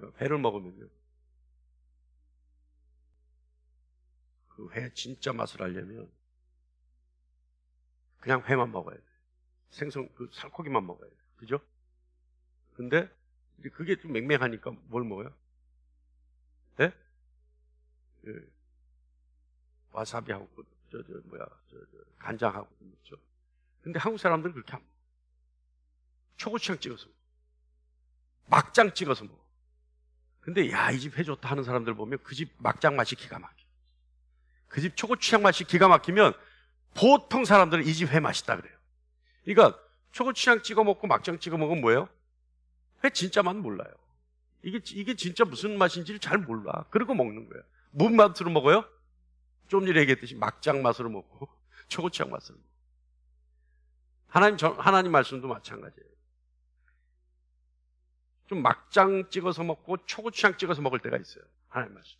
우리가 회를 먹으면요, 그 회 진짜 맛을 알려면 그냥 회만 먹어야 돼. 생선, 그 살코기만 먹어야 돼. 그죠? 근데 그게 좀 맹맹하니까 뭘 먹어요? 네? 그 와사비하고 간장하고 먹죠. 근데 한국 사람들은 그렇게 안 먹어. 초고추장 찍어서 먹어. 막장 찍어서 먹어. 근데 야, 이 집 회 좋다 하는 사람들 보면 그 집 막장 맛이 기가 막혀. 그 집 초고추장 맛이 기가 막히면 보통 사람들은 이 집 회 맛있다 그래요. 그러니까 초고추장 찍어 먹고 막장 찍어 먹으면 뭐예요? 회 진짜 맛 몰라요. 이게 진짜 무슨 맛인지를 잘 몰라. 그러고 먹는 거예요. 뭔 맛으로 먹어요? 좀 전에 얘기했듯이 막장 맛으로 먹고 초고추장 맛으로 먹고. 하나님 말씀도 마찬가지예요. 좀 막장 찍어서 먹고 초고추장 찍어서 먹을 때가 있어요. 하나님 말씀.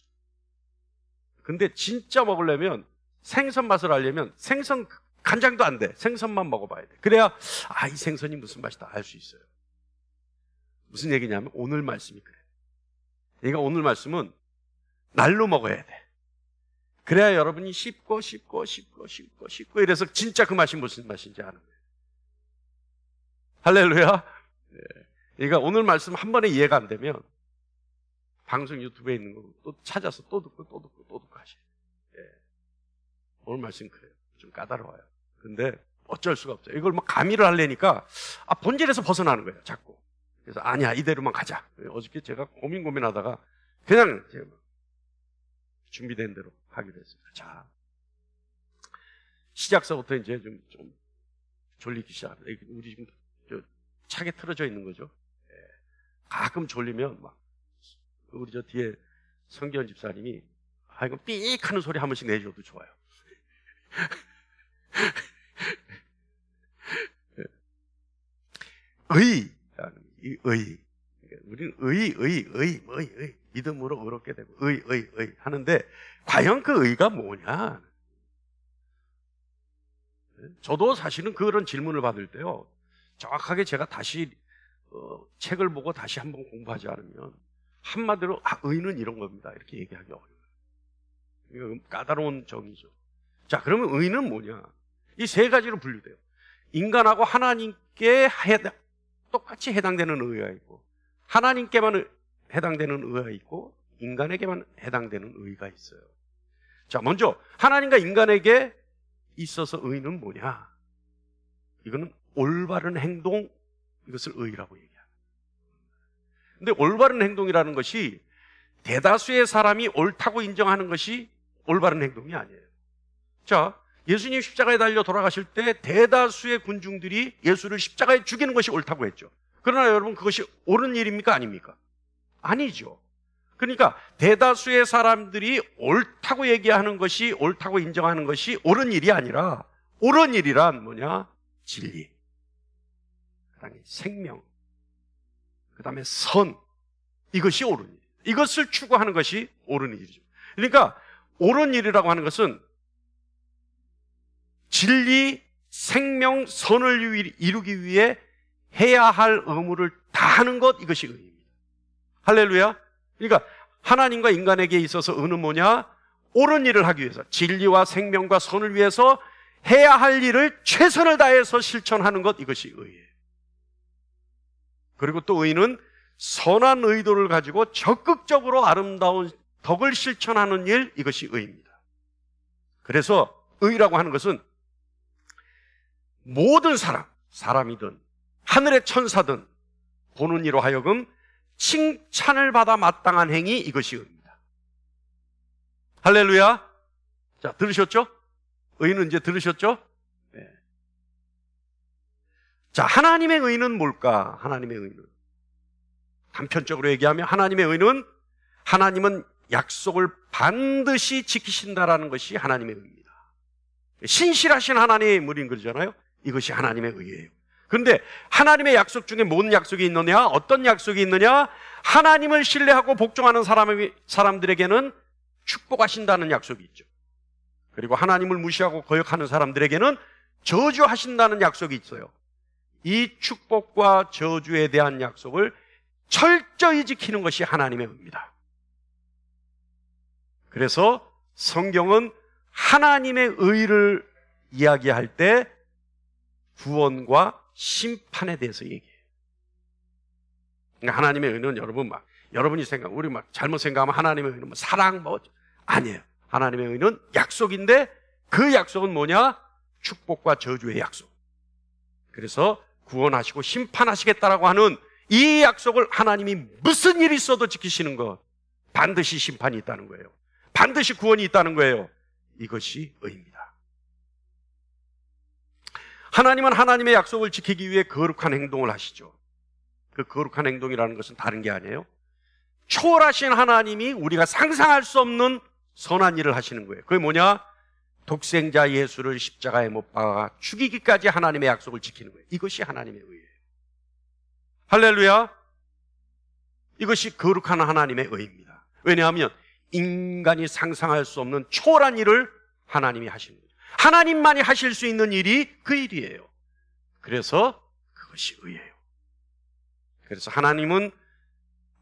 근데 진짜 먹으려면, 생선 맛을 알려면 생선 간장도 안 돼. 생선만 먹어봐야 돼. 그래야 이 생선이 무슨 맛이다 알 수 있어요. 무슨 얘기냐면 오늘 말씀이 그래. 그러니까 오늘 말씀은 날로 먹어야 돼. 그래야 여러분이 씹고 이래서 진짜 그 맛이 무슨 맛인지 아는 거예요. 할렐루야. 네. 그러니까 오늘 말씀 한 번에 이해가 안 되면 방송 유튜브에 있는 거 또 찾아서 또 듣고 하셔야 돼요. 네. 오늘 말씀 그래요. 좀 까다로워요. 근데 어쩔 수가 없어요. 이걸 뭐 가미를 하려니까 본질에서 벗어나는 거예요. 자꾸. 그래서 아니야, 이대로만 가자. 어저께 제가 고민하다가 그냥 제가 준비된 대로 하기로 했습니다. 자, 시작서부터 이제 좀 졸리기 시작합니다. 우리 지금 차게 틀어져 있는 거죠. 가끔 졸리면 막 우리 저 뒤에 성기현 집사님이 이거 삑 하는 소리 한 번씩 내줘도 좋아요. 의. 우리는 의. 믿음으로 의롭게 되고, 의. 하는데, 과연 그 의가 뭐냐? 저도 사실은 그런 질문을 받을 때요, 정확하게 제가 다시, 책을 보고 다시 한번 공부하지 않으면, 한마디로, 의는 이런 겁니다. 이렇게 얘기하기 어려워요. 이거 까다로운 정의죠. 자, 그러면 의는 뭐냐? 이 세 가지로 분류돼요. 인간하고 하나님께 똑같이 해당되는 의가 있고, 하나님께만 해당되는 의가 있고, 인간에게만 해당되는 의가 있어요. 자, 먼저 하나님과 인간에게 있어서 의는 뭐냐? 이거는 올바른 행동, 이것을 의라고 얘기합니다. 근데 올바른 행동이라는 것이 대다수의 사람이 옳다고 인정하는 것이 올바른 행동이 아니에요. 자, 예수님 십자가에 달려 돌아가실 때 대다수의 군중들이 예수를 십자가에 죽이는 것이 옳다고 했죠. 그러나 여러분, 그것이 옳은 일입니까? 아닙니까? 아니죠. 그러니까 대다수의 사람들이 옳다고 얘기하는 것이, 옳다고 인정하는 것이 옳은 일이 아니라, 옳은 일이란 뭐냐? 진리, 그 다음에 생명, 그 다음에 선, 이것이 옳은 일. 이것을 추구하는 것이 옳은 일이죠. 그러니까 옳은 일이라고 하는 것은 진리, 생명, 선을 이루기 위해 해야 할 의무를 다하는 것, 이것이 의입니다. 할렐루야. 그러니까 하나님과 인간에게 있어서 의는 뭐냐? 옳은 일을 하기 위해서, 진리와 생명과 선을 위해서 해야 할 일을 최선을 다해서 실천하는 것, 이것이 의예요. 그리고 또 의는 선한 의도를 가지고 적극적으로 아름다운 덕을 실천하는 일, 이것이 의입니다. 그래서 의라고 하는 것은 모든 사람이든 하늘의 천사든 보는 이로 하여금 칭찬을 받아 마땅한 행위, 이것이 의입니다. 할렐루야. 자, 들으셨죠? 의는 이제 들으셨죠? 네. 자, 하나님의 의는 뭘까? 하나님의 의는, 단편적으로 얘기하면 하나님의 의는, 하나님은 약속을 반드시 지키신다라는 것이 하나님의 의입니다. 신실하신 하나님의 물인 그러잖아요. 이것이 하나님의 의예요. 그런데 하나님의 약속 중에 뭔 약속이 있느냐? 어떤 약속이 있느냐? 하나님을 신뢰하고 복종하는 사람들에게는 축복하신다는 약속이 있죠. 그리고 하나님을 무시하고 거역하는 사람들에게는 저주하신다는 약속이 있어요. 이 축복과 저주에 대한 약속을 철저히 지키는 것이 하나님의 의입니다. 그래서 성경은 하나님의 의를 이야기할 때 구원과 심판에 대해서 얘기해요. 그러니까 하나님의 의는 여러분이 우리 잘못 생각하면 하나님의 의는 사랑 아니에요. 하나님의 의는 약속인데 그 약속은 뭐냐? 축복과 저주의 약속. 그래서 구원하시고 심판하시겠다라고 하는 이 약속을 하나님이 무슨 일이 있어도 지키시는 것, 반드시 심판이 있다는 거예요. 반드시 구원이 있다는 거예요. 이것이 의입니다. 하나님은 하나님의 약속을 지키기 위해 거룩한 행동을 하시죠. 그 거룩한 행동이라는 것은 다른 게 아니에요. 초월하신 하나님이 우리가 상상할 수 없는 선한 일을 하시는 거예요. 그게 뭐냐? 독생자 예수를 십자가에 못 박아 죽이기까지 하나님의 약속을 지키는 거예요. 이것이 하나님의 의예요. 할렐루야. 이것이 거룩한 하나님의 의입니다. 왜냐하면 인간이 상상할 수 없는 초월한 일을 하나님이 하시는 거예요. 하나님만이 하실 수 있는 일이 그 일이에요. 그래서 그것이 의예요. 그래서 하나님은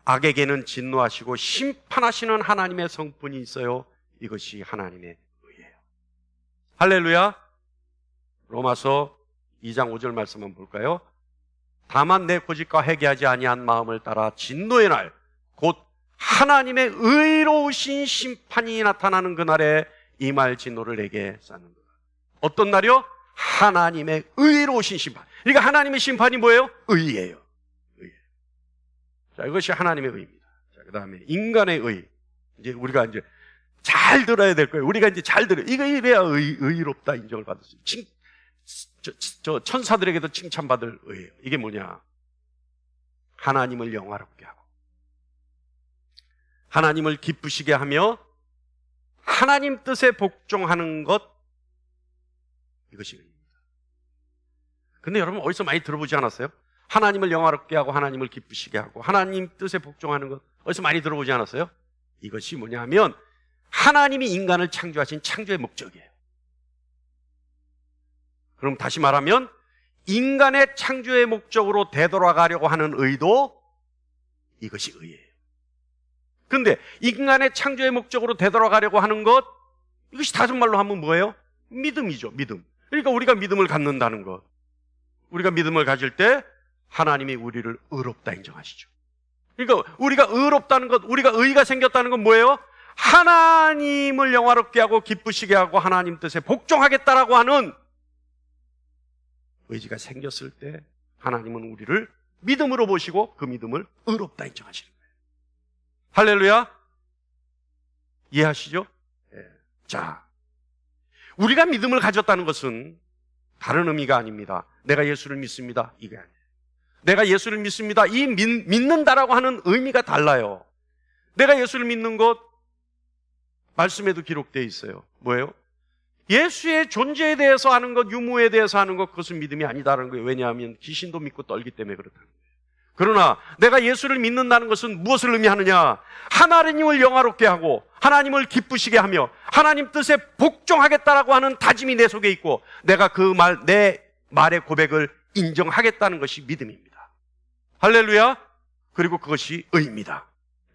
악에게는 진노하시고 심판하시는 하나님의 성품이 있어요. 이것이 하나님의 의예요. 할렐루야. 로마서 2장 5절 말씀 한번 볼까요? 다만 내 고집과 회개하지 아니한 마음을 따라 진노의 날 곧 하나님의 의로우신 심판이 나타나는 그날에 이 말 진노를 내게 쌓는다. 어떤 날이요? 하나님의 의로우신 심판. 그러니까 하나님의 심판이 뭐예요? 의예요. 자, 이것이 하나님의 의입니다. 자, 그 다음에 인간의 의. 이제 우리가 이제 잘 들어야 될 거예요. 우리가 이제 잘 들어요. 이거 이래야 의롭다 인정을 받을 수 있어요. 저 천사들에게도 칭찬받을 의예요. 이게 뭐냐? 하나님을 영화롭게 하고, 하나님을 기쁘시게 하며, 하나님 뜻에 복종하는 것, 이것이 의입니다. 근데 여러분 어디서 많이 들어보지 않았어요? 하나님을 영화롭게 하고 하나님을 기쁘시게 하고 하나님 뜻에 복종하는 것 어디서 많이 들어보지 않았어요? 이것이 뭐냐 하면 하나님이 인간을 창조하신 창조의 목적이에요. 그럼 다시 말하면 인간의 창조의 목적으로 되돌아가려고 하는 의도, 이것이 의예요. 그런데 인간의 창조의 목적으로 되돌아가려고 하는 것, 이것이 다른 말로 하면 뭐예요? 믿음이죠. 믿음. 그러니까 우리가 믿음을 갖는다는 것, 우리가 믿음을 가질 때 하나님이 우리를 의롭다 인정하시죠. 그러니까 우리가 의롭다는 것, 우리가 의가 생겼다는 건 뭐예요? 하나님을 영화롭게 하고 기쁘시게 하고 하나님 뜻에 복종하겠다라고 하는 의지가 생겼을 때 하나님은 우리를 믿음으로 보시고 그 믿음을 의롭다 인정하시는 거예요. 할렐루야. 이해하시죠? 네. 자, 우리가 믿음을 가졌다는 것은 다른 의미가 아닙니다. 내가 예수를 믿습니다, 이게 아니에요. 내가 예수를 믿습니다, 이 믿는다라고 하는 의미가 달라요. 내가 예수를 믿는 것, 말씀에도 기록되어 있어요. 뭐예요? 예수의 존재에 대해서 하는 것, 유무에 대해서 하는 것, 그것은 믿음이 아니다라는 거예요. 왜냐하면 귀신도 믿고 떨기 때문에 그렇다는 거예요. 그러나 내가 예수를 믿는다는 것은 무엇을 의미하느냐? 하나님을 영화롭게 하고 하나님을 기쁘시게 하며 하나님 뜻에 복종하겠다라고 하는 다짐이 내 속에 있고 내가 내 말의 고백을 인정하겠다는 것이 믿음입니다. 할렐루야. 그리고 그것이 의입니다.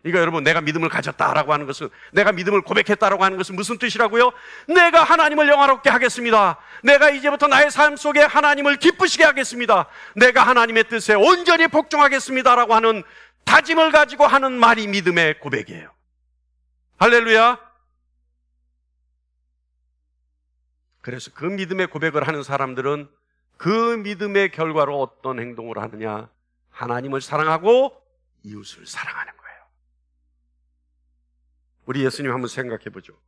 그러니까 여러분, 내가 믿음을 가졌다라고 하는 것은, 내가 믿음을 고백했다라고 하는 것은 무슨 뜻이라고요? 내가 하나님을 영화롭게 하겠습니다. 내가 이제부터 나의 삶 속에 하나님을 기쁘시게 하겠습니다. 내가 하나님의 뜻에 온전히 복종하겠습니다라고 하는 다짐을 가지고 하는 말이 믿음의 고백이에요. 할렐루야. 그래서 그 믿음의 고백을 하는 사람들은 그 믿음의 결과로 어떤 행동을 하느냐? 하나님을 사랑하고 이웃을 사랑하는 거예요. 우리 예수님 한번 생각해 보죠.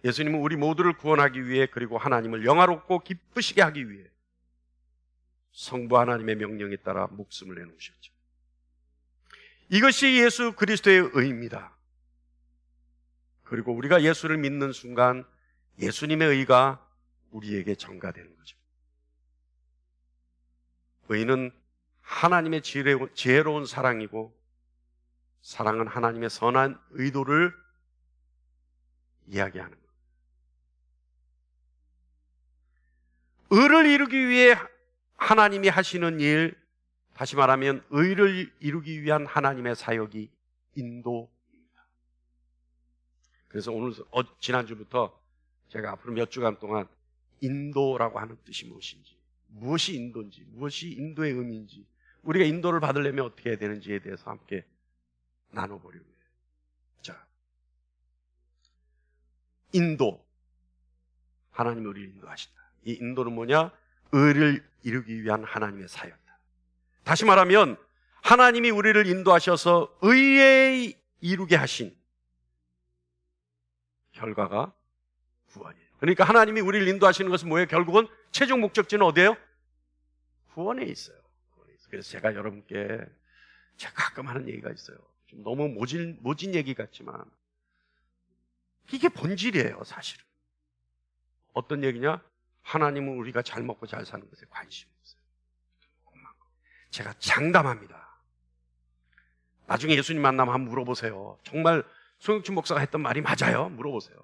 예수님은 우리 모두를 구원하기 위해, 그리고 하나님을 영화롭고 기쁘시게 하기 위해 성부 하나님의 명령에 따라 목숨을 내놓으셨죠. 이것이 예수 그리스도의 의입니다. 그리고 우리가 예수를 믿는 순간 예수님의 의가 우리에게 전가되는 거죠. 의는 하나님의 지혜로운 사랑이고, 사랑은 하나님의 선한 의도를 이야기하는 것. 의를 이루기 위해 하나님이 하시는 일, 다시 말하면 의를 이루기 위한 하나님의 사역이 인도입니다. 그래서 오늘 지난주부터 제가 앞으로 몇 주간 동안 인도라고 하는 뜻이 무엇인지, 무엇이 인도인지, 무엇이 인도의 의미인지, 우리가 인도를 받으려면 어떻게 해야 되는지에 대해서 함께 나눠보려고 해요. 자, 인도. 하나님이 우리를 인도하신다. 이 인도는 뭐냐? 의를 이루기 위한 하나님의 사역이다. 다시 말하면 하나님이 우리를 인도하셔서 의에 이루게 하신 결과가 구원이에요. 그러니까 하나님이 우리를 인도하시는 것은 뭐예요? 결국은 최종 목적지는 어디예요? 구원에 있어요. 그래서 제가 여러분께 제가 가끔 하는 얘기가 있어요. 좀 너무 모진 얘기 같지만 이게 본질이에요, 사실은. 어떤 얘기냐? 하나님은 우리가 잘 먹고 잘 사는 것에 관심이 없어요. 제가 장담합니다. 나중에 예수님 만나면 한번 물어보세요. 정말 송영춘 목사가 했던 말이 맞아요? 물어보세요.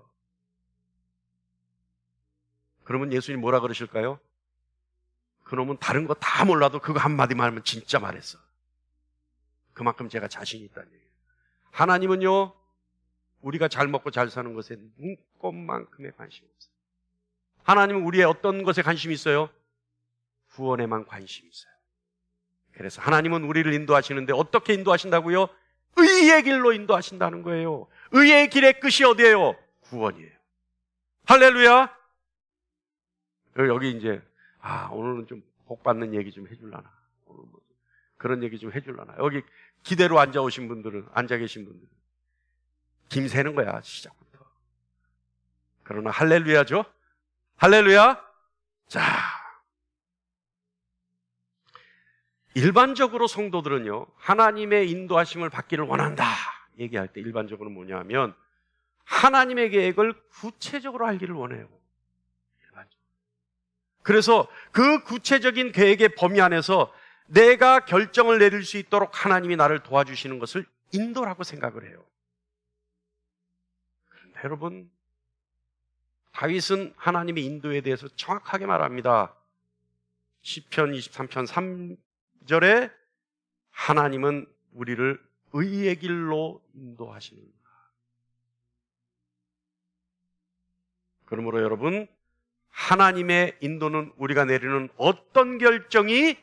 그러면 예수님 뭐라 그러실까요? 그놈은 다른 거 다 몰라도 그거 한마디만 하면 진짜 말했어. 그만큼 제가 자신이 있다는 얘기예요. 하나님은요, 우리가 잘 먹고 잘 사는 것에 눈꼽만큼의 관심이 없어요. 하나님은 우리의 어떤 것에 관심이 있어요? 구원에만 관심이 있어요. 그래서 하나님은 우리를 인도하시는데 어떻게 인도하신다고요? 의의 길로 인도하신다는 거예요. 의의 길의 끝이 어디예요? 구원이에요. 할렐루야. 여기 이제 오늘은 좀 복받는 얘기 좀 해줄라나, 오늘 뭐 그런 얘기 좀 해줄라나. 여기 기대로 앉아 계신 분들은 김새는 거야, 시작부터. 그러나 할렐루야죠. 할렐루야. 자, 일반적으로 성도들은요, 하나님의 인도하심을 받기를 원한다 얘기할 때 일반적으로 뭐냐 하면 하나님의 계획을 구체적으로 알기를 원해요. 일반적으로. 그래서 그 구체적인 계획의 범위 안에서 내가 결정을 내릴 수 있도록 하나님이 나를 도와주시는 것을 인도라고 생각을 해요. 그런데 여러분, 다윗은 하나님의 인도에 대해서 정확하게 말합니다. 시편 23편 3절에 하나님은 우리를 의의 길로 인도하시는다. 그러므로 여러분, 하나님의 인도는 우리가 내리는 어떤 결정이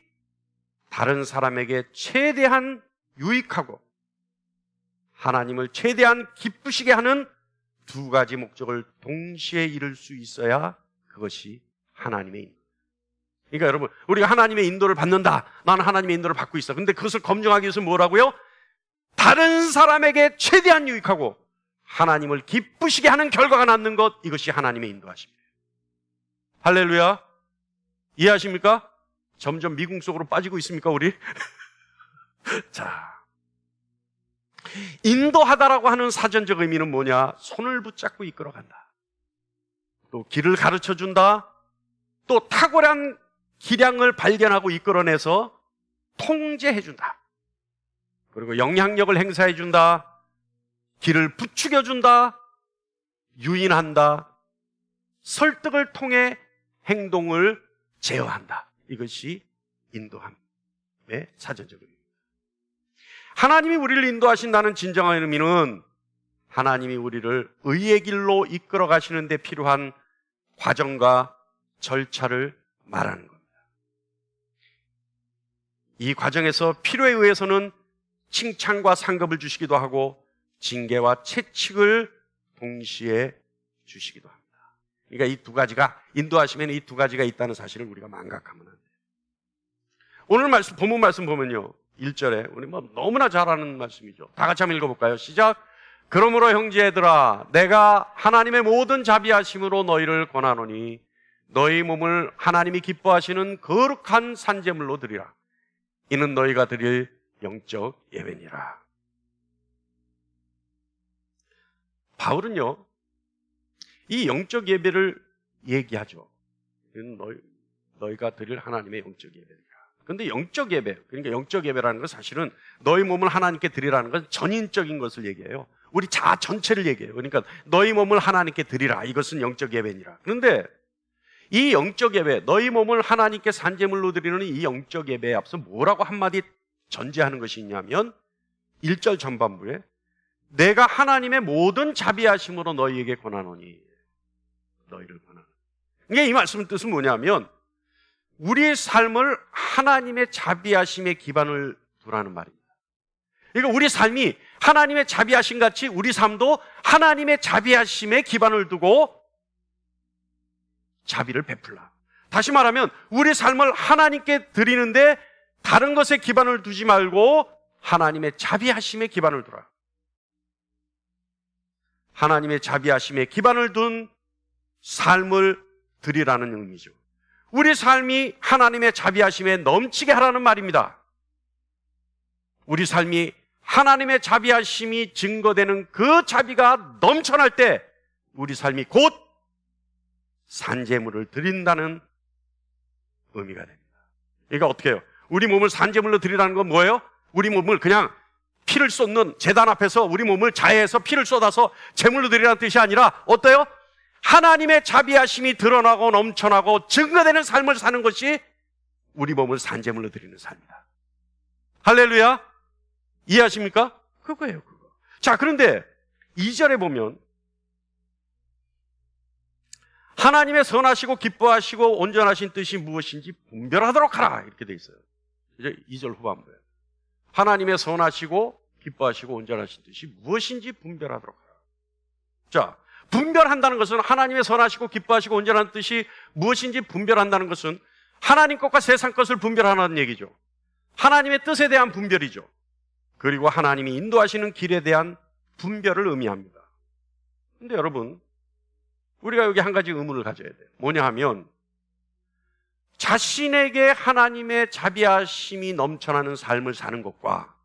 다른 사람에게 최대한 유익하고 하나님을 최대한 기쁘시게 하는 두 가지 목적을 동시에 이룰 수 있어야 그것이 하나님의 인도. 그러니까 여러분, 우리가 하나님의 인도를 받는다. 나는 하나님의 인도를 받고 있어. 근데 그것을 검증하기 위해서 뭐라고요? 다른 사람에게 최대한 유익하고 하나님을 기쁘시게 하는 결과가 낳는 것, 이것이 하나님의 인도하심이에요. 할렐루야. 이해하십니까? 점점 미궁 속으로 빠지고 있습니까, 우리? 자, 인도하다라고 하는 사전적 의미는 뭐냐? 손을 붙잡고 이끌어간다. 또 길을 가르쳐준다. 또 탁월한 기량을 발견하고 이끌어내서 통제해준다. 그리고 영향력을 행사해준다. 길을 부추겨준다. 유인한다. 설득을 통해 행동을 제어한다. 이것이 인도함의 사전적 의미입니다. 하나님이 우리를 인도하신다는 진정한 의미는 하나님이 우리를 의의 길로 이끌어 가시는 데 필요한 과정과 절차를 말하는 겁니다. 이 과정에서 필요에 의해서는 칭찬과 상급을 주시기도 하고 징계와 채찍을 동시에 주시기도 합니다. 그러니까 이 두 가지가, 인도하시면 이 두 가지가 있다는 사실을 우리가 망각하면 안 돼요. 오늘 말씀, 본문 말씀 보면요, 1절에 우리 뭐 너무나 잘 아는 말씀이죠. 다 같이 한번 읽어볼까요? 시작. 그러므로 형제들아, 내가 하나님의 모든 자비하심으로 너희를 권하노니 너희 몸을 하나님이 기뻐하시는 거룩한 산제물로 드리라. 이는 너희가 드릴 영적 예배니라. 바울은요, 이 영적 예배를 얘기하죠. 이는 너희가 드릴 하나님의 영적 예배니라. 그런데 영적 예배, 그러니까 영적 예배라는 건 사실은 너희 몸을 하나님께 드리라는 건 전인적인 것을 얘기해요. 우리 자아 전체를 얘기해요. 그러니까 너희 몸을 하나님께 드리라. 이것은 영적 예배니라. 그런데 이 영적 예배, 너희 몸을 하나님께 산제물로 드리는 이 영적 예배에 앞서 뭐라고 한마디 전제하는 것이 있냐면 1절 전반부에 내가 하나님의 모든 자비하심으로 너희에게 권하노니, 너희를 권하노니. 이게 이 말씀 뜻은 뭐냐면 우리의 삶을 하나님의 자비하심에 기반을 두라는 말입니다. 그러니까 우리 삶이 하나님의 자비하심 같이 우리 삶도 하나님의 자비하심에 기반을 두고 자비를 베풀라. 다시 말하면 우리 삶을 하나님께 드리는데 다른 것에 기반을 두지 말고 하나님의 자비하심에 기반을 두라. 하나님의 자비하심에 기반을 둔 삶을 드리라는 의미죠. 우리 삶이 하나님의 자비하심에 넘치게 하라는 말입니다. 우리 삶이 하나님의 자비하심이 증거되는 그 자비가 넘쳐날 때 우리 삶이 곧 산제물을 드린다는 의미가 됩니다. 그러니까 어떻게 해요? 우리 몸을 산제물로 드리라는 건 뭐예요? 우리 몸을 그냥 피를 쏟는 제단 앞에서 우리 몸을 자해해서 피를 쏟아서 제물로 드리라는 뜻이 아니라 어때요? 하나님의 자비하심이 드러나고 넘쳐나고 증거되는 삶을 사는 것이 우리 몸을 산제물로 드리는 삶이다. 할렐루야! 이해하십니까? 그거예요, 그거. 자, 그런데 2절에 보면 하나님의 선하시고 기뻐하시고 온전하신 뜻이 무엇인지 분별하도록 하라, 이렇게 돼 있어요. 이제 2절 후반부에 하나님의 선하시고 기뻐하시고 온전하신 뜻이 무엇인지 분별하도록 하라. 자, 분별한다는 것은 하나님의 선하시고 기뻐하시고 온전한 뜻이 무엇인지 분별한다는 것은 하나님 것과 세상 것을 분별하는 얘기죠. 하나님의 뜻에 대한 분별이죠. 그리고 하나님이 인도하시는 길에 대한 분별을 의미합니다. 그런데 여러분, 우리가 여기 한 가지 의문을 가져야 돼요. 뭐냐 하면 자신에게 하나님의 자비하심이 넘쳐나는 삶을 사는 것과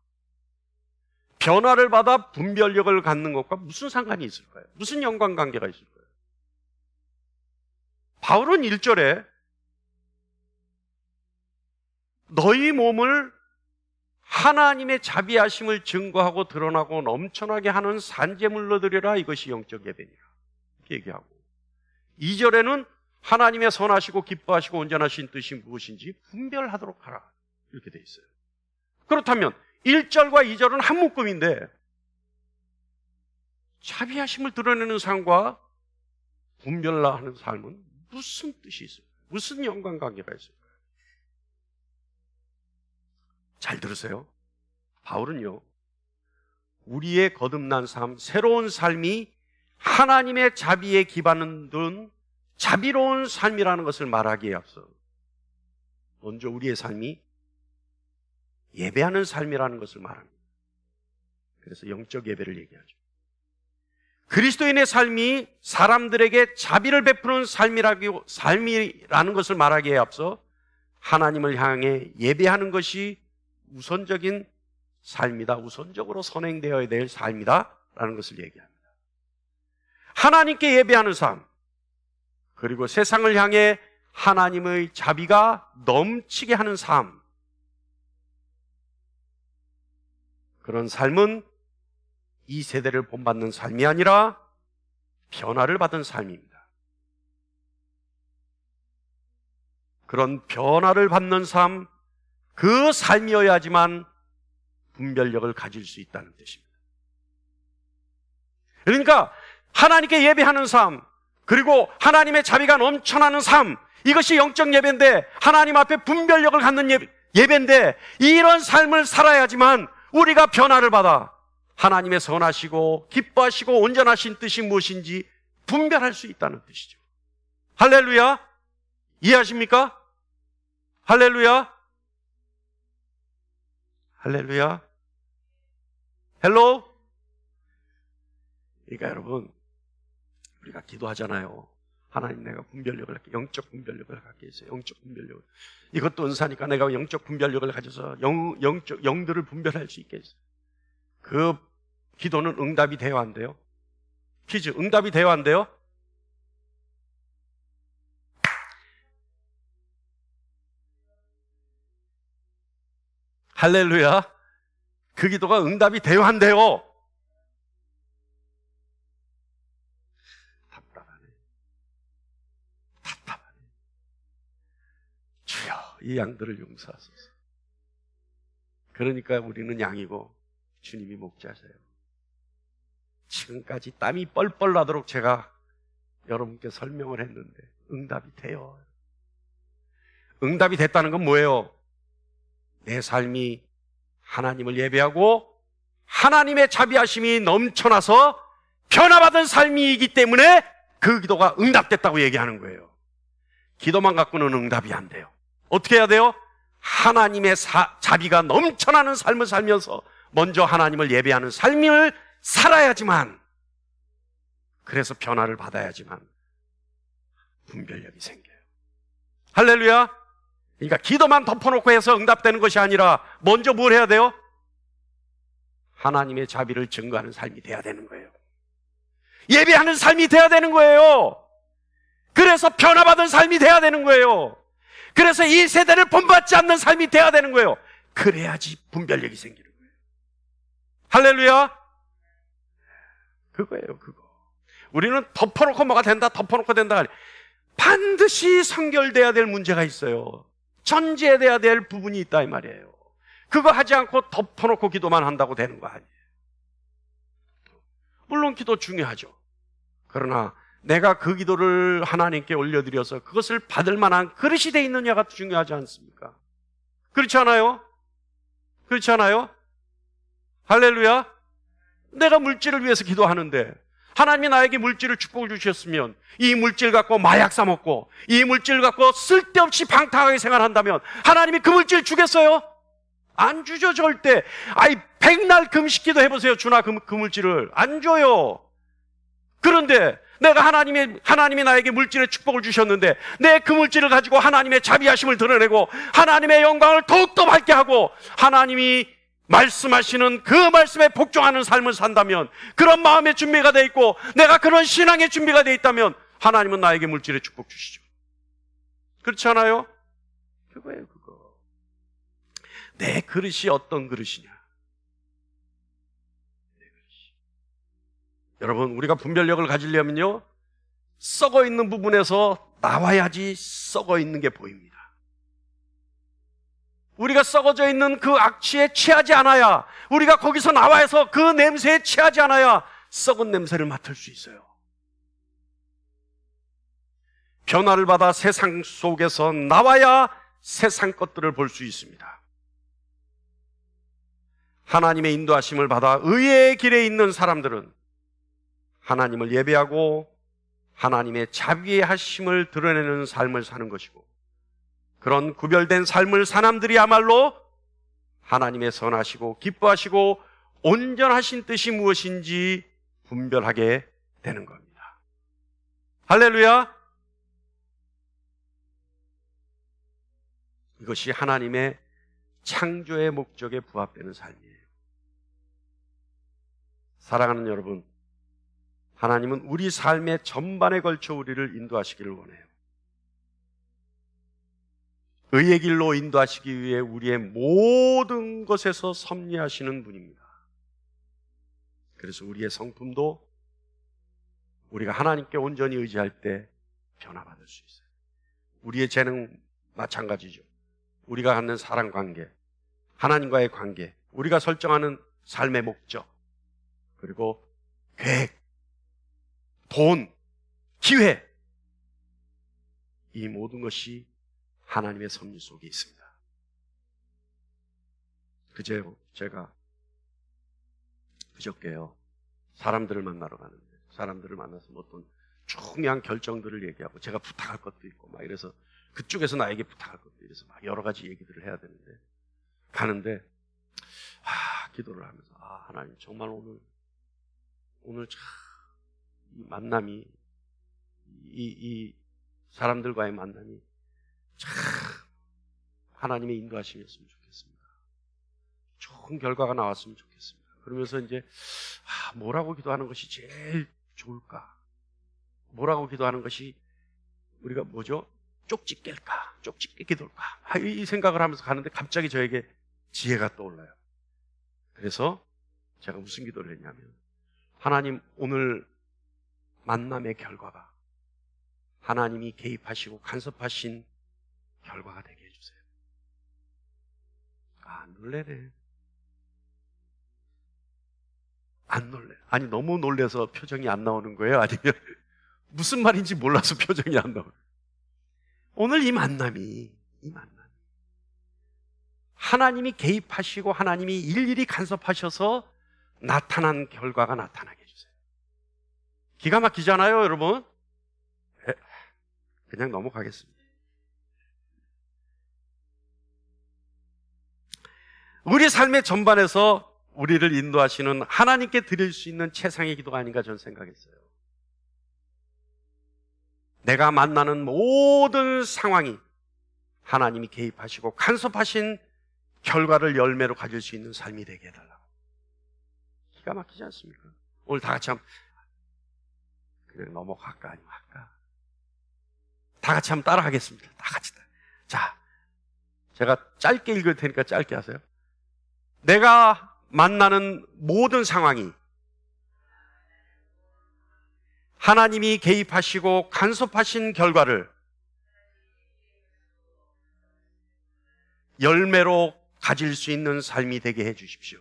변화를 받아 분별력을 갖는 것과 무슨 상관이 있을까요? 무슨 연관관계가 있을까요? 바울은 1절에 너희 몸을 하나님의 자비하심을 증거하고 드러나고 넘쳐나게 하는 산제물로 드리라, 이것이 영적 예배니라 이렇게 얘기하고, 2절에는 하나님의 선하시고 기뻐하시고 온전하신 뜻이 무엇인지 분별하도록 하라, 이렇게 돼 있어요. 그렇다면 1절과 2절은 한 묶음인데 자비하심을 드러내는 삶과 분별하는 삶은 무슨 뜻이 있을까요? 무슨 연관관계가 있을까요? 잘 들으세요. 바울은요, 우리의 거듭난 삶, 새로운 삶이 하나님의 자비에 기반을 둔 자비로운 삶이라는 것을 말하기에 앞서 먼저 우리의 삶이 예배하는 삶이라는 것을 말합니다. 그래서 영적 예배를 얘기하죠. 그리스도인의 삶이 사람들에게 자비를 베푸는 삶이라는 것을 말하기에 앞서 하나님을 향해 예배하는 것이 우선적인 삶이다, 우선적으로 선행되어야 될 삶이다 라는 것을 얘기합니다. 하나님께 예배하는 삶, 그리고 세상을 향해 하나님의 자비가 넘치게 하는 삶, 그런 삶은 이 세대를 본받는 삶이 아니라 변화를 받은 삶입니다. 그런 변화를 받는 삶, 그 삶이어야지만 분별력을 가질 수 있다는 뜻입니다. 그러니까 하나님께 예배하는 삶, 그리고 하나님의 자비가 넘쳐나는 삶, 이것이 영적 예배인데, 하나님 앞에 분별력을 갖는 예배인데, 이런 삶을 살아야지만 우리가 변화를 받아 하나님의 선하시고 기뻐하시고 온전하신 뜻이 무엇인지 분별할 수 있다는 뜻이죠. 할렐루야! 이해하십니까? 할렐루야! 할렐루야! 헬로! 그러니까 여러분, 우리가 기도하잖아요. 하나님, 내가 분별력을 갖게, 영적 분별력을 갖게 해주세요. 영적 분별력을. 이것도 은사니까 내가 영적 분별력을 가져서 영들을 분별할 수 있게 해주세요. 그 기도는 응답이 되어야 한대요. 퀴즈, 응답이 되어야 한대요. 할렐루야. 그 기도가 응답이 되어야 한대요. 답답하네. 이 양들을 용서하소서. 그러니까 우리는 양이고 주님이 목자세요. 지금까지 땀이 뻘뻘 나도록 제가 여러분께 설명을 했는데 응답이 돼요. 응답이 됐다는 건 뭐예요? 내 삶이 하나님을 예배하고 하나님의 자비하심이 넘쳐나서 변화받은 삶이기 때문에 그 기도가 응답됐다고 얘기하는 거예요. 기도만 갖고는 응답이 안 돼요. 어떻게 해야 돼요? 하나님의 자비가 넘쳐나는 삶을 살면서 먼저 하나님을 예배하는 삶을 살아야지만, 그래서 변화를 받아야지만 분별력이 생겨요. 할렐루야. 그러니까 기도만 덮어놓고 해서 응답되는 것이 아니라 먼저 뭘 해야 돼요? 하나님의 자비를 증거하는 삶이 돼야 되는 거예요. 예배하는 삶이 돼야 되는 거예요. 그래서 변화받은 삶이 돼야 되는 거예요. 그래서 이 세대를 본받지 않는 삶이 돼야 되는 거예요. 그래야지 분별력이 생기는 거예요. 할렐루야. 그거예요, 그거. 우리는 덮어놓고 뭐가 된다, 덮어놓고 된다. 반드시 선결돼야 될 문제가 있어요. 전제돼야 될 부분이 있다 이 말이에요. 그거 하지 않고 덮어놓고 기도만 한다고 되는 거 아니에요. 물론 기도 중요하죠. 그러나 내가 그 기도를 하나님께 올려드려서 그것을 받을 만한 그릇이 돼 있느냐가 중요하지 않습니까? 그렇지 않아요? 그렇지 않아요? 할렐루야. 내가 물질을 위해서 기도하는데 하나님이 나에게 물질을 축복을 주셨으면 이 물질 갖고 마약 사먹고 이 물질 갖고 쓸데없이 방탕하게 생활한다면 하나님이 그 물질 주겠어요? 안 주죠, 절대. 백날 금식기도 해보세요. 주나 그 물질을 안 줘요. 그런데 내가 하나님이 나에게 물질의 축복을 주셨는데 내 그 물질을 가지고 하나님의 자비하심을 드러내고 하나님의 영광을 더욱더 밝게 하고 하나님이 말씀하시는 그 말씀에 복종하는 삶을 산다면, 그런 마음의 준비가 돼 있고 내가 그런 신앙의 준비가 돼 있다면 하나님은 나에게 물질의 축복 주시죠. 그렇지 않아요? 그거예요, 그거. 내 그릇이 어떤 그릇이냐. 내 그릇이. 여러분, 우리가 분별력을 가지려면요, 썩어 있는 부분에서 나와야지 썩어 있는 게 보입니다. 우리가 썩어져 있는 그 악취에 취하지 않아야, 우리가 거기서 나와서 그 냄새에 취하지 않아야 썩은 냄새를 맡을 수 있어요. 변화를 받아 세상 속에서 나와야 세상 것들을 볼 수 있습니다. 하나님의 인도하심을 받아 의의 길에 있는 사람들은 하나님을 예배하고 하나님의 자비의 하심을 드러내는 삶을 사는 것이고, 그런 구별된 삶을 사람들이야말로 하나님의 선하시고 기뻐하시고 온전하신 뜻이 무엇인지 분별하게 되는 겁니다. 할렐루야. 이것이 하나님의 창조의 목적에 부합되는 삶이에요. 사랑하는 여러분, 하나님은 우리 삶의 전반에 걸쳐 우리를 인도하시기를 원해요. 의의 길로 인도하시기 위해 우리의 모든 것에서 섭리하시는 분입니다. 그래서 우리의 성품도 우리가 하나님께 온전히 의지할 때 변화받을 수 있어요. 우리의 재능 마찬가지죠. 우리가 갖는 사랑관계, 하나님과의 관계, 우리가 설정하는 삶의 목적, 그리고 계획, 돈, 기회, 이 모든 것이 하나님의 섭리 속에 있습니다. 제가 그저께요, 사람들을 만나러 가는데, 사람들을 만나서 어떤 중요한 결정들을 얘기하고 제가 부탁할 것도 있고 막 이래서 그쪽에서 나에게 부탁할 것도 이래서 막 여러 가지 얘기들을 해야 되는데, 가는데 기도를 하면서 하나님 정말 오늘 참 이 만남이, 이 사람들과의 만남이 참 하나님의 인도하심이었으면 좋겠습니다. 좋은 결과가 나왔으면 좋겠습니다. 그러면서 이제 뭐라고 기도하는 것이 제일 좋을까? 뭐라고 기도하는 것이 우리가 쪽지 깰까? 쪽지 깨게 돌까? 이 생각을 하면서 가는데 갑자기 저에게 지혜가 떠올라요. 그래서 제가 무슨 기도를 했냐면, 하나님, 오늘 만남의 결과가 하나님이 개입하시고 간섭하신 결과가 되게 해주세요. 안 놀래네. 안 놀래. 아니, 너무 놀래서 표정이 안 나오는 거예요? 아니면 무슨 말인지 몰라서 표정이 안 나오는 거예요? 오늘 이 만남이 하나님이 개입하시고 하나님이 일일이 간섭하셔서 나타난 결과가 나타나게 해주세요. 기가 막히잖아요, 여러분? 그냥 넘어가겠습니다. 우리 삶의 전반에서 우리를 인도하시는 하나님께 드릴 수 있는 최상의 기도가 아닌가 저는 생각했어요. 내가 만나는 모든 상황이 하나님이 개입하시고 간섭하신 결과를 열매로 가질 수 있는 삶이 되게 해달라고. 기가 막히지 않습니까? 오늘 다 같이 그냥 넘어갈까 아니면 할까? 다 같이 한번 따라 하겠습니다. 다 같이. 자, 제가 짧게 읽을 테니까 짧게 하세요. 내가 만나는 모든 상황이 하나님이 개입하시고 간섭하신 결과를 열매로 가질 수 있는 삶이 되게 해 주십시오.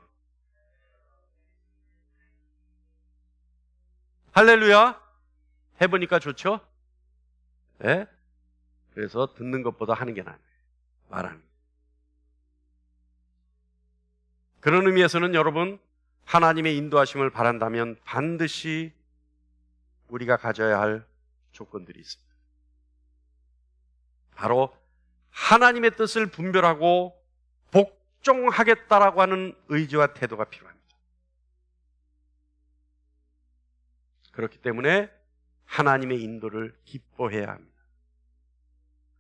할렐루야. 해보니까 좋죠? 네? 그래서 듣는 것보다 하는 게 나아요. 말하는 게. 그런 의미에서는 여러분, 하나님의 인도하심을 바란다면 반드시 우리가 가져야 할 조건들이 있습니다. 바로 하나님의 뜻을 분별하고 복종하겠다라고 하는 의지와 태도가 필요합니다. 그렇기 때문에 하나님의 인도를 기뻐해야 합니다.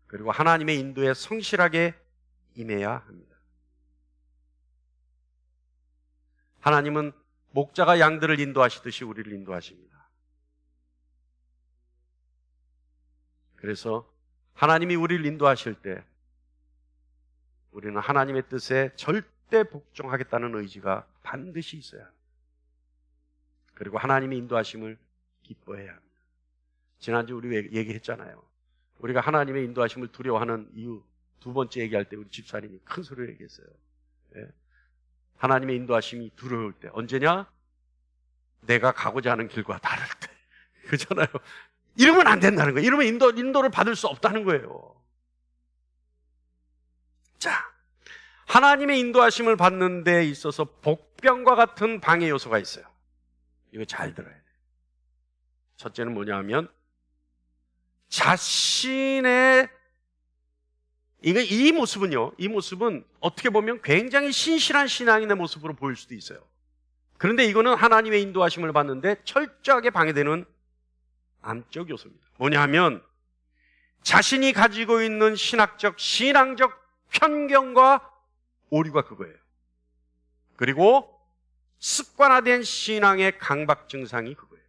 그리고 하나님의 인도에 성실하게 임해야 합니다. 하나님은 목자가 양들을 인도하시듯이 우리를 인도하십니다. 그래서 하나님이 우리를 인도하실 때 우리는 하나님의 뜻에 절대 복종하겠다는 의지가 반드시 있어야 합니다. 그리고 하나님의 인도하심을 기뻐해야 합니다. 지난주 우리 얘기했잖아요. 우리가 하나님의 인도하심을 두려워하는 이유 두 번째 얘기할 때 우리 집사님이 큰 소리로 얘기했어요. 예? 하나님의 인도하심이 두려울 때 언제냐? 내가 가고자 하는 길과 다를 때. 그렇잖아요. 이러면 안 된다는 거예요. 이러면 인도를 받을 수 없다는 거예요. 자, 하나님의 인도하심을 받는 데 있어서 복병과 같은 방해 요소가 있어요. 이거 잘 들어야 돼요. 첫째는 뭐냐 하면 자신의 이 모습은 어떻게 보면 굉장히 신실한 신앙인의 모습으로 보일 수도 있어요. 그런데 이거는 하나님의 인도하심을 받는데 철저하게 방해되는 암적 요소입니다. 뭐냐 하면 자신이 가지고 있는 신앙적 편견과 오류가 그거예요. 그리고 습관화된 신앙의 강박 증상이 그거예요.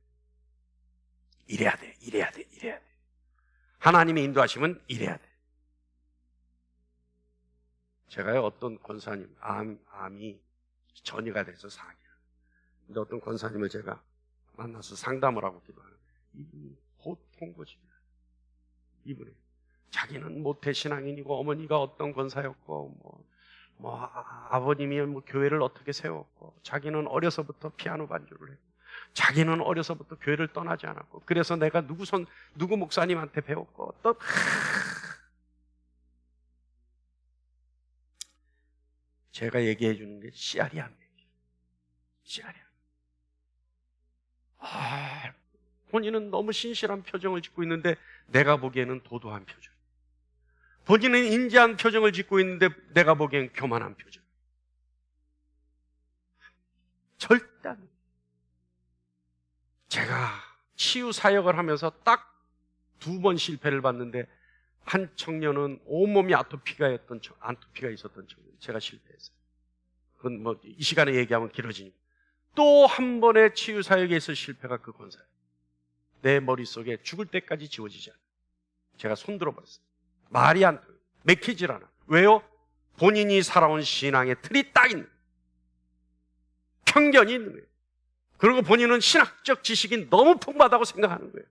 이래야 돼. 하나님의 인도하심은 이래야 돼. 제가요, 어떤 권사님, 암이 전이가 돼서 4개월. 근데 어떤 권사님을 제가 만나서 상담을 하고 기도하는데, 이분이 보통 것입니다. 이분이. 자기는 모태 신앙인이고, 어머니가 어떤 권사였고, 아버님이 교회를 어떻게 세웠고, 자기는 어려서부터 피아노 반주를 했고, 자기는 어려서부터 교회를 떠나지 않았고, 그래서 내가 누구 목사님한테 배웠고, 또, 제가 얘기해 주는 게 씨알이 안 얘기예요. 씨알이 안. 본인은 너무 신실한 표정을 짓고 있는데 내가 보기에는 도도한 표정. 본인은 인자한 표정을 짓고 있는데 내가 보기엔 교만한 표정. 절대 안. 제가 치유 사역을 하면서 딱 2번 실패를 봤는데 한 청년은 온몸이 아토피가 있었던 청년. 제가 실패했어요. 그건 이 시간에 얘기하면 길어지니까. 또 한 번의 치유 사역에서 실패가 그 권사예요. 내 머릿속에 죽을 때까지 지워지지 않아요. 제가 손들어 봤어요. 말이 안 돼요. 맥히질 않아. 왜요? 본인이 살아온 신앙의 틀이 딱 있는 거예요. 편견이 있는 거예요. 그리고 본인은 신학적 지식이 너무 풍부하다고 생각하는 거예요.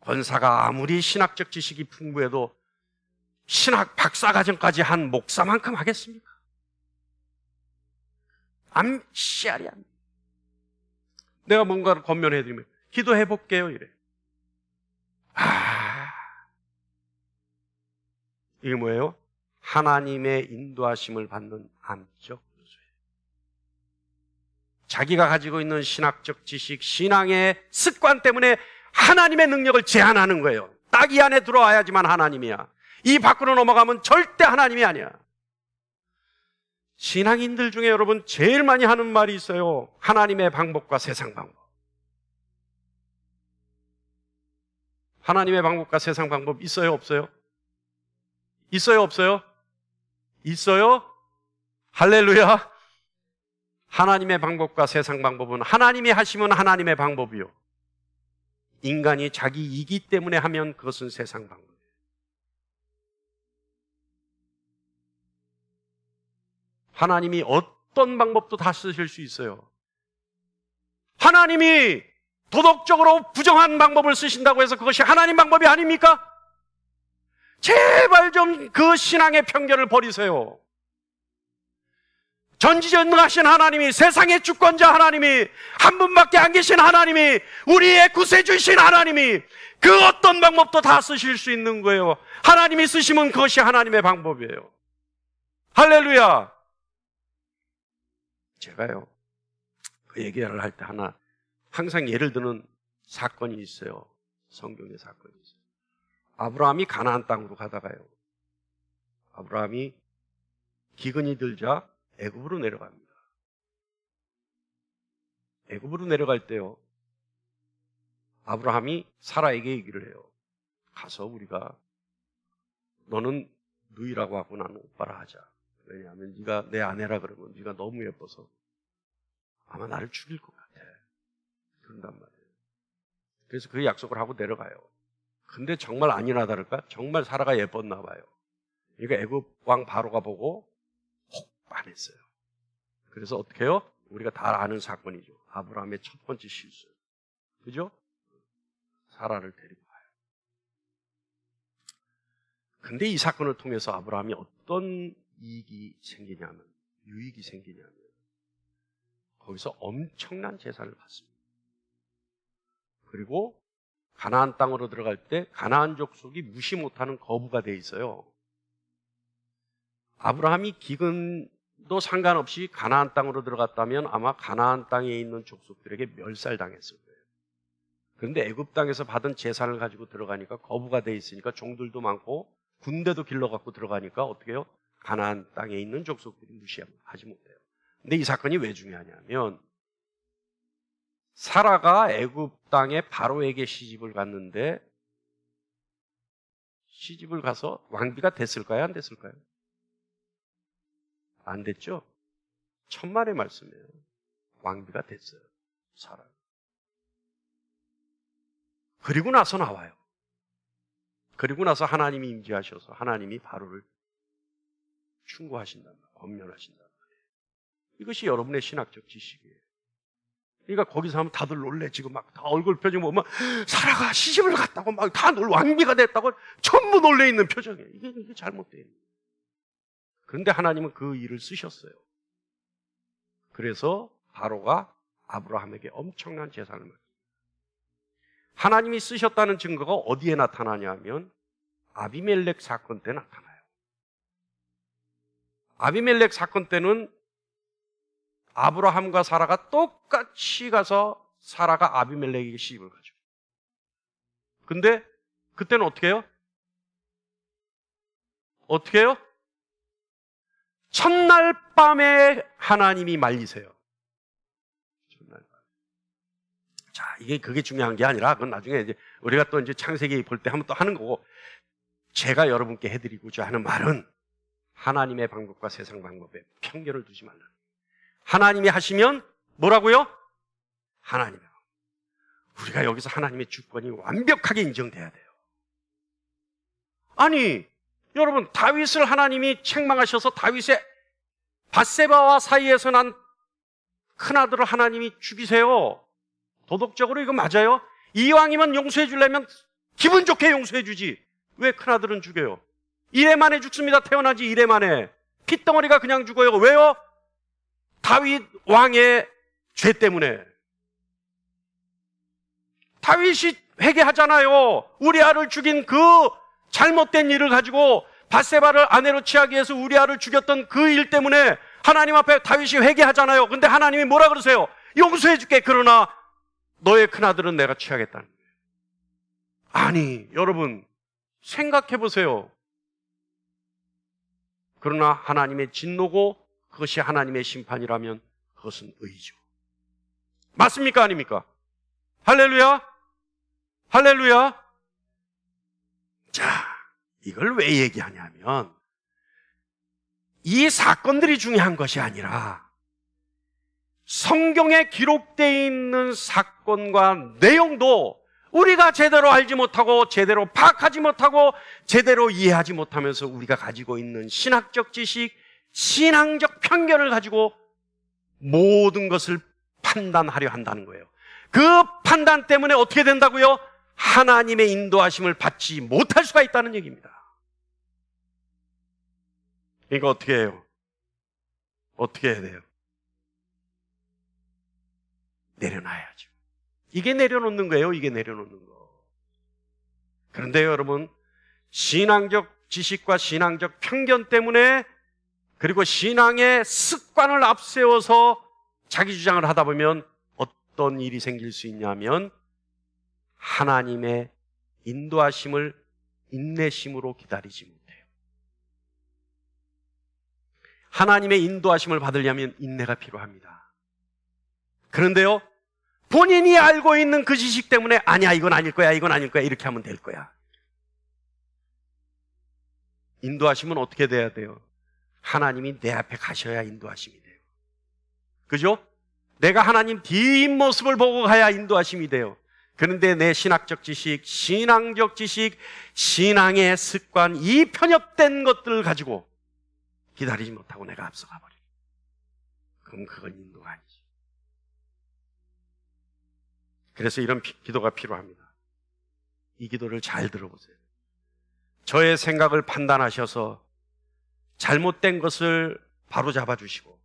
권사가 아무리 신학적 지식이 풍부해도 신학 박사과정까지 한 목사만큼 하겠습니까? 암시알이 안 돼. 내가 뭔가를 권면해드리면 기도해볼게요 이래. 이게 뭐예요? 하나님의 인도하심을 받는 암적 요소예요. 자기가 가지고 있는 신학적 지식, 신앙의 습관 때문에 하나님의 능력을 제한하는 거예요. 딱 이 안에 들어와야지만 하나님이야. 이 밖으로 넘어가면 절대 하나님이 아니야. 신앙인들 중에 여러분 제일 많이 하는 말이 있어요. 하나님의 방법과 세상 방법. 하나님의 방법과 세상 방법 있어요, 없어요? 있어요, 없어요? 있어요? 할렐루야. 하나님의 방법과 세상 방법은 하나님이 하시면 하나님의 방법이요. 인간이 자기 이기 때문에 하면 그것은 세상 방법이에요. 하나님이 어떤 방법도 다 쓰실 수 있어요. 하나님이 도덕적으로 부정한 방법을 쓰신다고 해서 그것이 하나님 방법이 아닙니까? 제발 좀 그 신앙의 편견을 버리세요. 전지전능하신 하나님이, 세상의 주권자 하나님이, 한 분밖에 안 계신 하나님이, 우리의 구세주이신 하나님이 그 어떤 방법도 다 쓰실 수 있는 거예요. 하나님이 쓰시면 그것이 하나님의 방법이에요. 할렐루야. 제가요 그 얘기를 할 때 항상 예를 드는 사건이 있어요. 성경의 사건이 있어요. 아브라함이 가나안 땅으로 가다가요, 아브라함이 기근이 들자 애굽으로 내려갑니다. 애굽으로 내려갈 때요, 아브라함이 사라에게 얘기를 해요. 가서 우리가, 너는 누이라고 하고 나는 오빠라 하자. 왜냐하면 네가 내 아내라 그러면 네가 너무 예뻐서 아마 나를 죽일 것 같아. 그런단 말이에요. 그래서 그 약속을 하고 내려가요. 근데 정말 아니나 다를까? 정말 사라가 예뻤나 봐요. 그러니까 애굽 왕 바로가 보고 혹 반했어요. 그래서 어떻게 해요? 우리가 다 아는 사건이죠. 아브라함의 첫 번째 실수. 그죠? 사라를 데리고 가요. 근데 이 사건을 통해서 아브라함이 어떤 이익이 생기냐면, 유익이 생기냐면, 거기서 엄청난 재산을 받습니다. 그리고 가나안 땅으로 들어갈 때 가나안 족속이 무시 못하는 거부가 돼 있어요. 아브라함이 기근도 상관없이 가나안 땅으로 들어갔다면 아마 가나안 땅에 있는 족속들에게 멸살당했을 거예요. 그런데 애굽 땅에서 받은 재산을 가지고 들어가니까 거부가 돼 있으니까 종들도 많고 군대도 길러갖고 들어가니까 어떻게 해요? 가나안 땅에 있는 족속들이 무시하지 못해요. 근데 이 사건이 왜 중요하냐면, 사라가 애굽 땅에 바로에게 시집을 갔는데, 시집을 가서 왕비가 됐을까요? 안 됐을까요? 안 됐죠? 천만의 말씀이에요. 왕비가 됐어요, 사라. 그리고 나서 나와요. 그리고 나서 하나님이 임재하셔서 하나님이 바로를 충고하신단 말이에요. 권면하신단 말이에요. 이것이 여러분의 신학적 지식이에요. 그러니까 거기서 하면 다들 놀래. 지금 막 다 얼굴 표정 보면 사라가 시집을 갔다고 막 다 왕비가 됐다고 전부 놀래 있는 표정이에요. 이게 잘못돼요. 그런데 하나님은 그 일을 쓰셨어요. 그래서 바로가 아브라함에게 엄청난 재산을 맡깁니다. 하나님이 쓰셨다는 증거가 어디에 나타나냐면 아비멜렉 사건 때 나타나요. 아비멜렉 사건 때는 아브라함과 사라가 똑같이 가서 사라가 아비멜렉에게 시집을 가죠. 근데 그때는 어떻게 해요? 어떻게 해요? 첫날 밤에 하나님이 말리세요. 첫날 밤. 자, 그게 중요한 게 아니라 그건 나중에 이제 우리가 또 이제 창세기 볼 때 한번 또 하는 거고, 제가 여러분께 해드리고자 하는 말은 하나님의 방법과 세상 방법에 편견을 두지 말라. 하나님이 하시면 뭐라고요? 하나님의 방법. 우리가 여기서 하나님의 주권이 완벽하게 인정돼야 돼요. 아니, 여러분, 다윗을 하나님이 책망하셔서 다윗의 밧세바와 사이에서 난 큰아들을 하나님이 죽이세요. 도덕적으로 이거 맞아요? 이왕이면 용서해 주려면 기분 좋게 용서해 주지. 왜 큰아들은 죽여요? 이래 만에 죽습니다. 태어나지 이래 만에. 핏덩어리가 그냥 죽어요. 왜요? 다윗 왕의 죄 때문에. 다윗이 회개하잖아요. 우리아를 죽인 그 잘못된 일을 가지고 밧세바를 아내로 취하기 위해서 우리아를 죽였던 그 일 때문에 하나님 앞에 다윗이 회개하잖아요. 근데 하나님이 뭐라 그러세요? 용서해 줄게. 그러나 너의 큰아들은 내가 취하겠다는 거예요. 아니, 여러분 생각해 보세요. 그러나 하나님의 진노고 그것이 하나님의 심판이라면 그것은 의죠. 맞습니까? 아닙니까? 할렐루야? 할렐루야? 자, 이걸 왜 얘기하냐면 이 사건들이 중요한 것이 아니라 성경에 기록되어 있는 사건과 내용도 우리가 제대로 알지 못하고 제대로 파악하지 못하고 제대로 이해하지 못하면서 우리가 가지고 있는 신학적 지식, 신앙적 편견을 가지고 모든 것을 판단하려 한다는 거예요. 그 판단 때문에 어떻게 된다고요? 하나님의 인도하심을 받지 못할 수가 있다는 얘기입니다. 그러니까 어떻게 해요? 어떻게 해야 돼요? 내려놔야죠. 이게 내려놓는 거예요. 이게 내려놓는 거. 그런데 여러분, 신앙적 지식과 신앙적 편견 때문에 그리고 신앙의 습관을 앞세워서 자기 주장을 하다 보면 어떤 일이 생길 수 있냐면 하나님의 인도하심을 인내심으로 기다리지 못해요. 하나님의 인도하심을 받으려면 인내가 필요합니다. 그런데요, 본인이 알고 있는 그 지식 때문에 아니야, 이건 아닐 거야, 이건 아닐 거야, 이렇게 하면 될 거야. 인도하심은 어떻게 돼야 돼요? 하나님이 내 앞에 가셔야 인도하심이 돼요. 그죠? 내가 하나님 뒷모습을 보고 가야 인도하심이 돼요. 그런데 내 신학적 지식, 신앙적 지식, 신앙의 습관, 이 편협된 것들을 가지고 기다리지 못하고 내가 앞서가 버려요. 그럼 그건 인도가 아니지. 그래서 이런 기도가 필요합니다. 이 기도를 잘 들어보세요. 저의 생각을 판단하셔서 잘못된 것을 바로잡아 주시고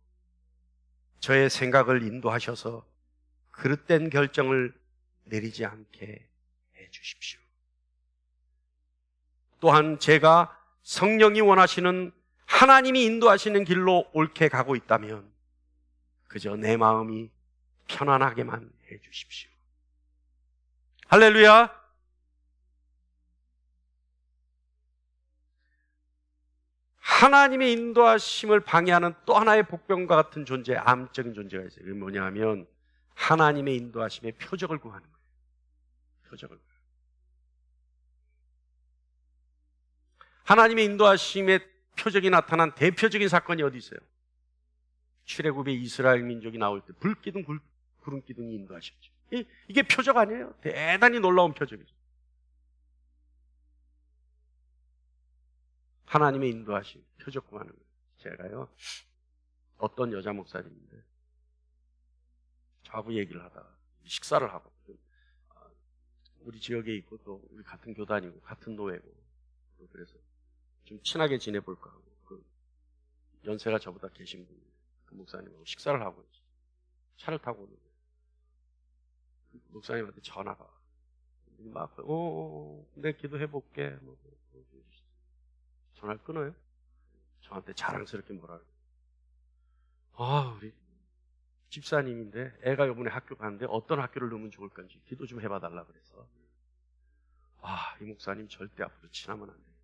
저의 생각을 인도하셔서 그릇된 결정을 내리지 않게 해 주십시오. 또한 제가 성령이 원하시는 하나님이 인도하시는 길로 옳게 가고 있다면 그저 내 마음이 편안하게만 해 주십시오. 할렐루야! 하나님의 인도하심을 방해하는 또 하나의 복병과 같은 존재, 암적인 존재가 있어요. 그게 뭐냐면 하나님의 인도하심의 표적을 구하는 거예요. 표적을. 하나님의 인도하심의 표적이 나타난 대표적인 사건이 어디 있어요? 출애굽의 이스라엘 민족이 나올 때 불기둥, 구름기둥이 인도하셨죠. 이게 표적 아니에요? 대단히 놀라운 표적이죠. 하나님의 인도하심, 표적 구하는 거예요. 제가요, 어떤 여자 목사님인데 저하고 얘기를 하다가 식사를 하고 우리 지역에 있고 또 우리 같은 교단이고 같은 노예고 그래서 좀 친하게 지내볼까 하고 그 연세가 저보다 계신 분이 그 목사님하고 식사를 하고 있어요. 차를 타고 오는데 그 목사님한테 전화가 막 내 기도해볼게 전화를 끊어요. 저한테 자랑스럽게 뭐라 그래요. 우리 집사님인데 애가 이번에 학교 가는데 어떤 학교를 넣으면 좋을 건지 기도 좀 해봐달라 그래서 이 목사님 절대 앞으로 친하면 안 돼요.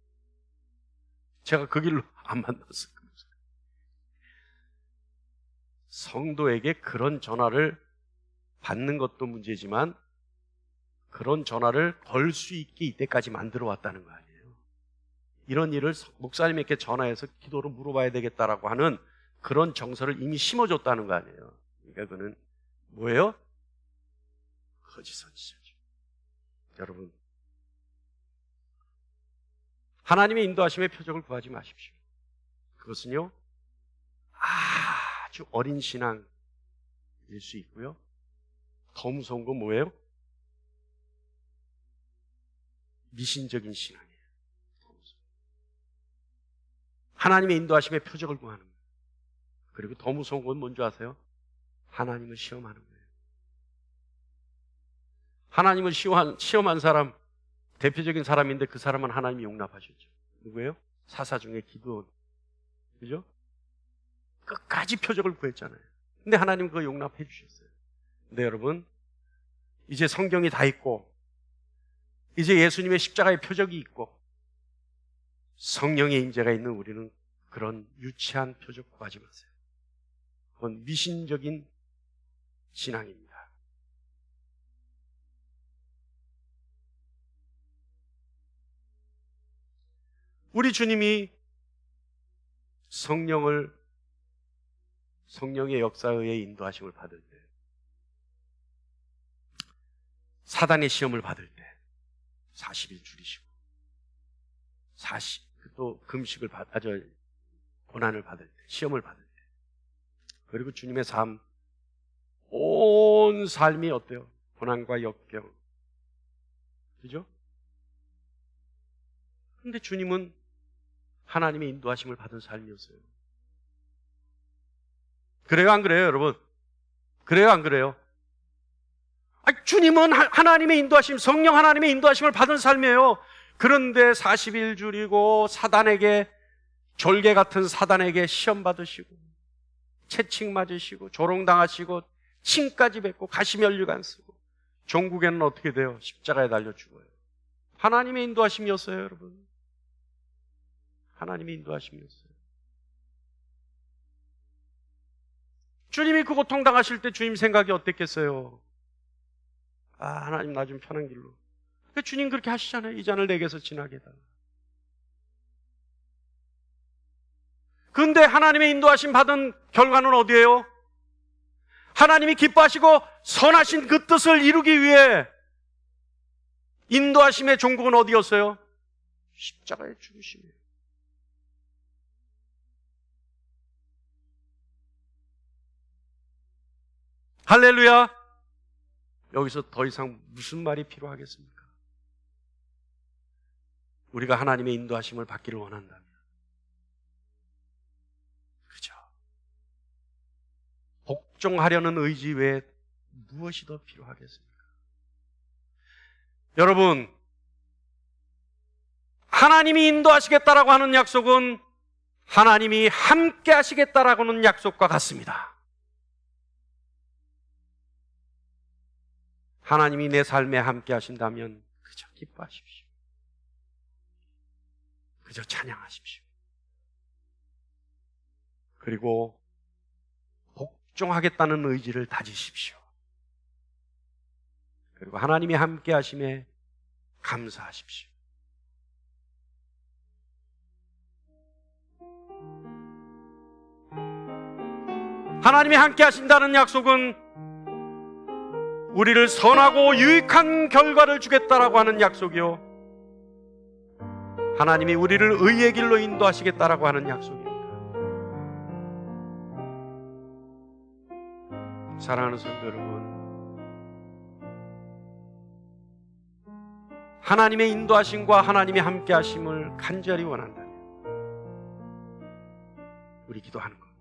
제가 그 길로 안 만났어요. 성도에게 그런 전화를 받는 것도 문제지만 그런 전화를 걸 수 있게 이때까지 만들어 왔다는 거 아니에요. 이런 일을 목사님에게 전화해서 기도로 물어봐야 되겠다라고 하는 그런 정서를 이미 심어줬다는 거 아니에요. 그러니까 그는 뭐예요? 거짓 선지자죠. 여러분, 하나님의 인도하심의 표적을 구하지 마십시오. 그것은요, 아주 어린 신앙일 수 있고요. 더 무서운 건 뭐예요? 미신적인 신앙이에요. 하나님의 인도하심의 표적을 구하는 거예요. 그리고 더 무서운 건 뭔지 아세요? 하나님을 시험하는 거예요. 하나님을 시험한 사람, 대표적인 사람인데 그 사람은 하나님이 용납하셨죠. 누구예요? 사사 중에 기드온. 그죠? 끝까지 표적을 구했잖아요. 근데 하나님 그거 용납해 주셨어요. 근데 여러분, 이제 성경이 다 있고, 이제 예수님의 십자가의 표적이 있고, 성령의 임재가 있는 우리는 그런 유치한 표적 구하지 마세요. 그건 미신적인 신앙입니다. 우리 주님이 성령의 역사에 의해 인도하심을 받을 때, 사단의 시험을 받을 때 40일 줄이시고 또 금식을 고난을 받을 때, 시험을 받을 때, 그리고 주님의 삶, 온 삶이 어때요? 고난과 역경. 그죠? 근데 주님은 하나님의 인도하심을 받은 삶이었어요. 그래요, 안 그래요, 여러분? 그래요, 안 그래요? 주님은 하나님의 인도하심, 성령 하나님의 인도하심을 받은 삶이에요. 그런데 40일 줄이고 사단에게, 졸개 같은 사단에게 시험 받으시고 채찍 맞으시고 조롱당하시고 침까지 뱉고 가시면류관 쓰고, 종국에는 어떻게 돼요? 십자가에 달려 죽어요. 하나님의 인도하심이었어요, 여러분. 하나님의 인도하심이었어요. 주님이 그 고통 당하실 때 주님 생각이 어땠겠어요? 하나님 나 좀 편한 길로. 주님 그렇게 하시잖아요. 이 잔을 내게서 지나게 해달라. 그런데 하나님의 인도하심 받은 결과는 어디예요? 하나님이 기뻐하시고 선하신 그 뜻을 이루기 위해 인도하심의 종국은 어디였어요? 십자가의 죽으심이에요. 할렐루야. 여기서 더 이상 무슨 말이 필요하겠습니까? 우리가 하나님의 인도하심을 받기를 원한다면, 그죠? 복종하려는 의지 외에 무엇이 더 필요하겠습니까? 여러분, 하나님이 인도하시겠다라고 하는 약속은 하나님이 함께 하시겠다라고 하는 약속과 같습니다. 하나님이 내 삶에 함께 하신다면 그저 기뻐하십시오. 그저 찬양하십시오. 그리고 복종하겠다는 의지를 다지십시오. 그리고 하나님이 함께 하심에 감사하십시오. 하나님이 함께 하신다는 약속은 우리를 선하고 유익한 결과를 주겠다라고 하는 약속이요, 하나님이 우리를 의의 길로 인도하시겠다라고 하는 약속입니다. 사랑하는 성도 여러분, 하나님의 인도하심과 하나님의 함께 하심을 간절히 원한다면 우리 기도하는 겁니다.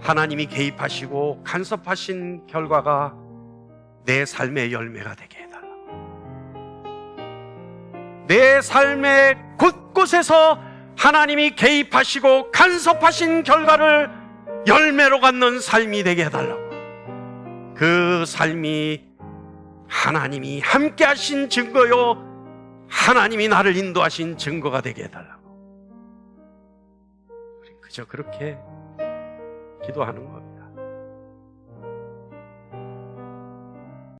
하나님이 개입하시고 간섭하신 결과가 내 삶의 열매가 되게 해달라고. 내 삶의 곳곳에서 하나님이 개입하시고 간섭하신 결과를 열매로 갖는 삶이 되게 해달라고. 그 삶이 하나님이 함께 하신 증거요, 하나님이 나를 인도하신 증거가 되게 해달라고. 그저 그렇게 기도하는 것.